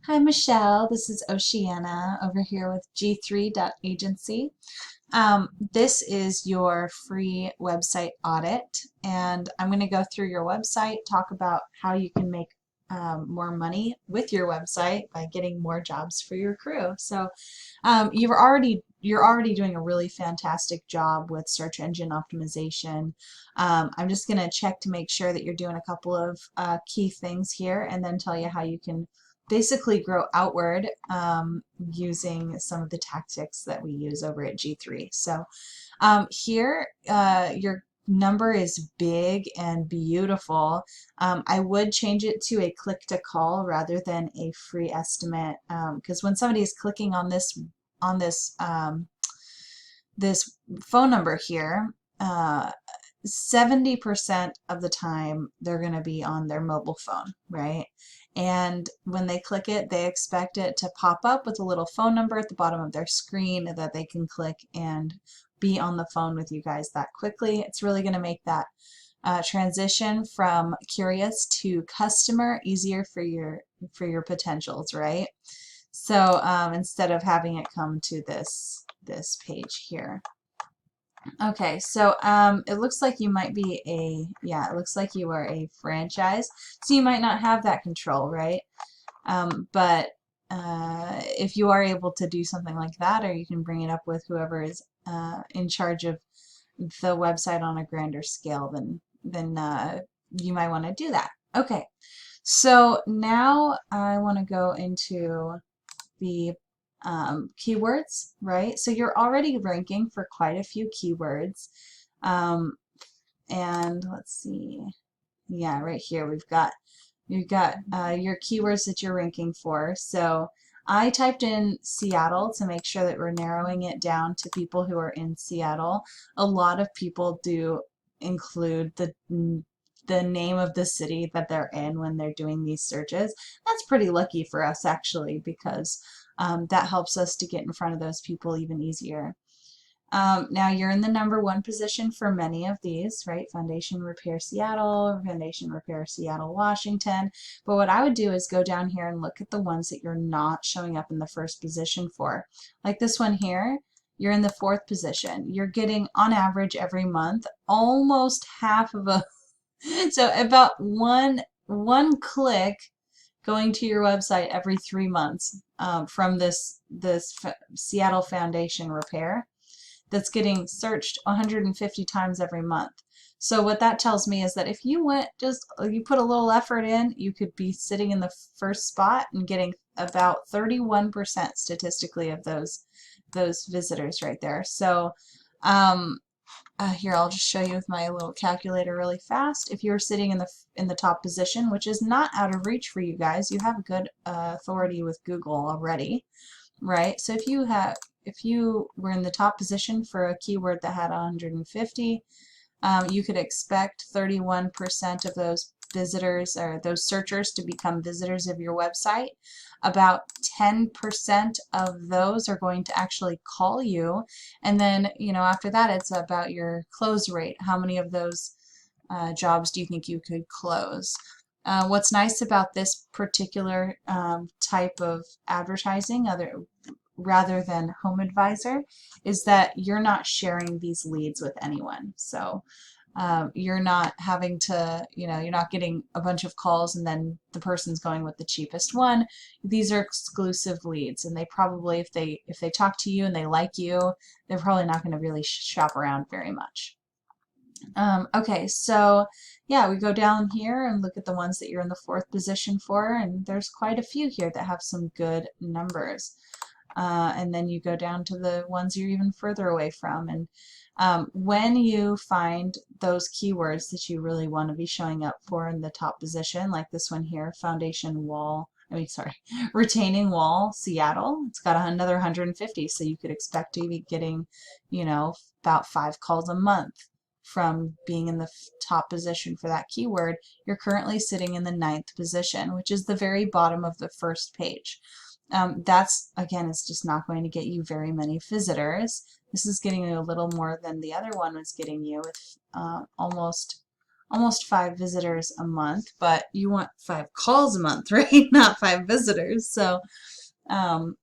Hi, Michelle. This is Oceana over here with G3.agency. This is your free website audit, and I'm going to go through your website, talk about how you can make more money with your website by getting more jobs for your crew. So, you're already doing a really fantastic job with search engine optimization. I'm just going to check to make sure that you're doing a couple of key things here, and then tell you how you can basically grow outward using some of the tactics that we use over at G3. So here, your number is big and beautiful. I would change it to a click to call rather than a free estimate, because when somebody is clicking on this phone number here, 70% of the time they're going to be on their mobile phone, right? And when they click it, they expect it to pop up with a little phone number at the bottom of their screen that they can click and be on the phone with you guys that quickly. It's really going to make that transition from curious to customer easier for your potentials, right? So instead of having it come to this page here. Okay, so it looks like you might be it looks like you are a franchise, so you might not have that control, right? But if you are able to do something like that, or you can bring it up with whoever is in charge of the website on a grander scale, then you might want to do that. Okay, so now I want to go into the keywords, right? So you're already ranking for quite a few keywords. Um, and let's see. Yeah, right here you've got your keywords that you're ranking for. So I typed in Seattle to make sure that we're narrowing it down to people who are in Seattle. A lot of people do include the name of the city that they're in when they're doing these searches. That's pretty lucky for us actually, because that helps us to get in front of those people even easier. Now you're in the #1 position for many of these, right? Foundation Repair Seattle, Foundation Repair Seattle, Washington. But what I would do is go down here and look at the ones that you're not showing up in the first position for. Like this one here, you're in the 4th position. You're getting, on average, every month, almost half of a, so about one click going to your website every 3 months from this Seattle Foundation Repair that's getting searched 150 times every month. So what that tells me is that if you you put a little effort in, you could be sitting in the first spot and getting about 31% statistically of those visitors right there. So here, I'll just show you with my little calculator really fast. If you're sitting in the top position, which is not out of reach for you guys, you have good authority with Google already, right? So if you were in the top position for a keyword that had 150, you could expect 31% of those visitors or those searchers to become visitors of your website. About 10% of those are going to actually call you, and then after that it's about your close rate. How many of those jobs do you think you could close? What's nice about this particular type of advertising, rather than Home Advisor, is that you're not sharing these leads with anyone. So you're not having to, you're not getting a bunch of calls and then the person's going with the cheapest one. These are exclusive leads, and they probably, if they talk to you and they like you, they're probably not going to really shop around very much. Okay, so yeah, we go down here and look at the ones that you're in the 4th position for, and there's quite a few here that have some good numbers. And then you go down to the ones you're even further away from. And when you find those keywords that you really want to be showing up for in the top position, like this one here, retaining wall, Seattle, it's got another 150, so you could expect to be getting, about 5 calls a month from being in the top position for that keyword. You're currently sitting in the 9th position, which is the very bottom of the first page. That's, again, it's just not going to get you very many visitors. This is getting you a little more than the other one was getting you, with almost almost 5 visitors a month, but you want 5 calls a month, right? Not 5 visitors. Um,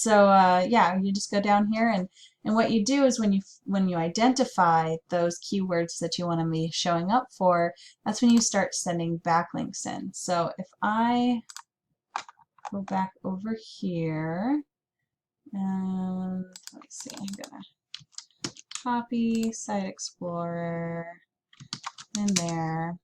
yeah, you just go down here, and what you do is when you identify those keywords that you want to be showing up for, that's when you start sending backlinks in. So if I go back over here, and let's see, I'm gonna copy Site Explorer in there.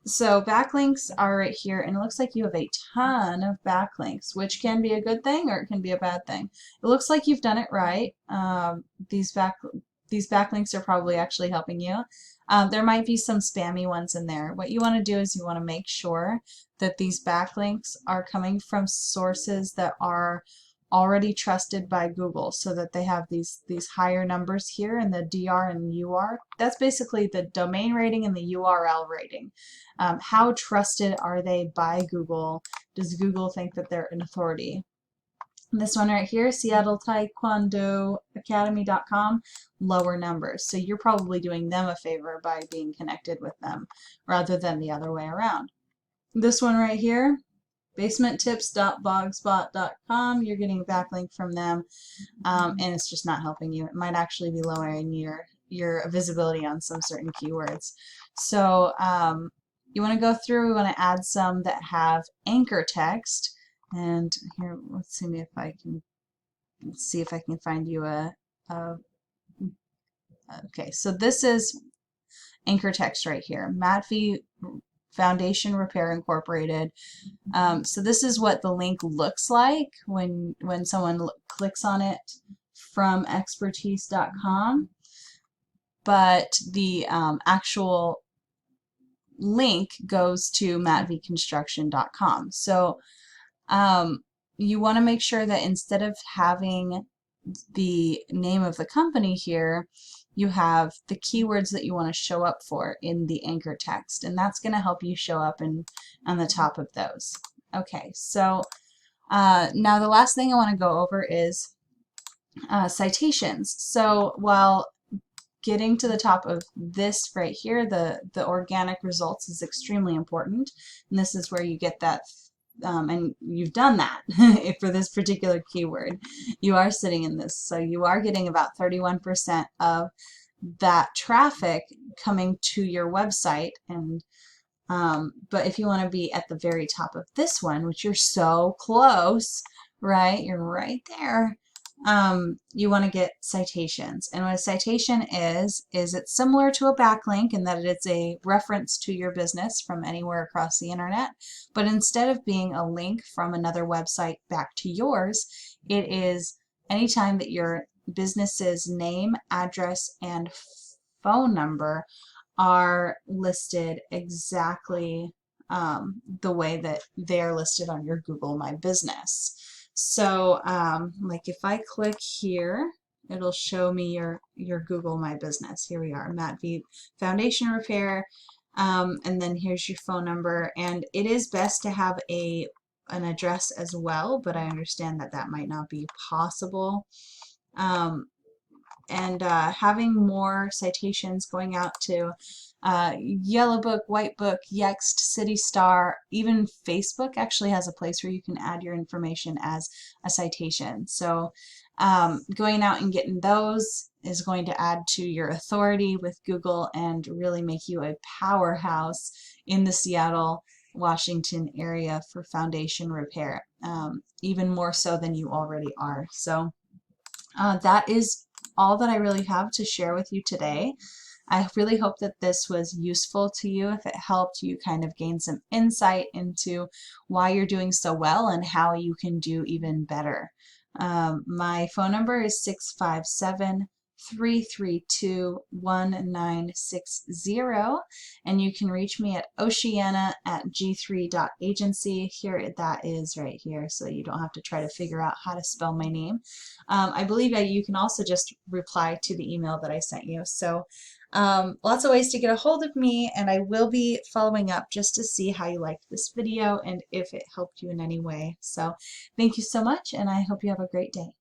So backlinks are right here, and it looks like you have a ton of backlinks, which can be a good thing or it can be a bad thing. It looks like you've done it right. These backlinks are probably actually helping you. There might be some spammy ones in there. What you want to do is you want to make sure that these backlinks are coming from sources that are already trusted by Google, so that they have these higher numbers here in the DR and UR. That's basically the domain rating and the URL rating. How trusted are they by Google? Does Google think that they're an authority? This one right here, SeattleTaekwondoAcademy.com, lower numbers. So you're probably doing them a favor by being connected with them rather than the other way around. This one right here, basementtips.blogspot.com, you're getting a backlink from them, and it's just not helping you. It might actually be lowering your visibility on some certain keywords. So you want to go through, we want to add some that have anchor text. And here, let's see if I can find you okay, so this is anchor text right here. Matvey Foundation Repair Incorporated. So this is what the link looks like when someone clicks on it from expertise.com, but the actual link goes to matveyconstruction.com. So you want to make sure that instead of having the name of the company here, you have the keywords that you want to show up for in the anchor text, and that's going to help you show up on the top of those. Okay, so now the last thing I want to go over is citations. So while getting to the top of this right here, the organic results is extremely important, and this is where you get that, and you've done that for this particular keyword. You are sitting in this, so you are getting about 31% of that traffic coming to your website, and but if you want to be at the very top of this one, which you're so close, right? You're right there. You want to get citations. And what a citation is it's similar to a backlink in that it's a reference to your business from anywhere across the internet, but instead of being a link from another website back to yours, it is anytime that your business's name, address, and phone number are listed exactly the way that they are listed on your Google My Business. So like if I click here, it'll show me your Google My Business. Here we are, Matvey Foundation Repair, and then here's your phone number. And it is best to have an address as well, but I understand that that might not be possible. And having more citations going out to Yellow Book, White Book, Yext, City Star, even Facebook actually has a place where you can add your information as a citation. So going out and getting those is going to add to your authority with Google and really make you a powerhouse in the Seattle, Washington area for foundation repair, even more so than you already are. So that is all that I really have to share with you today. I really hope that this was useful to you. If it helped you kind of gain some insight into why you're doing so well and how you can do even better. My phone number is 657-332-1960, and you can reach me at oceana@g3.agency. Here, that is right here, so you don't have to try to figure out how to spell my name. I believe that you can also just reply to the email that I sent you. So lots of ways to get a hold of me, and I will be following up just to see how you liked this video and if it helped you in any way. So thank you so much, and I hope you have a great day.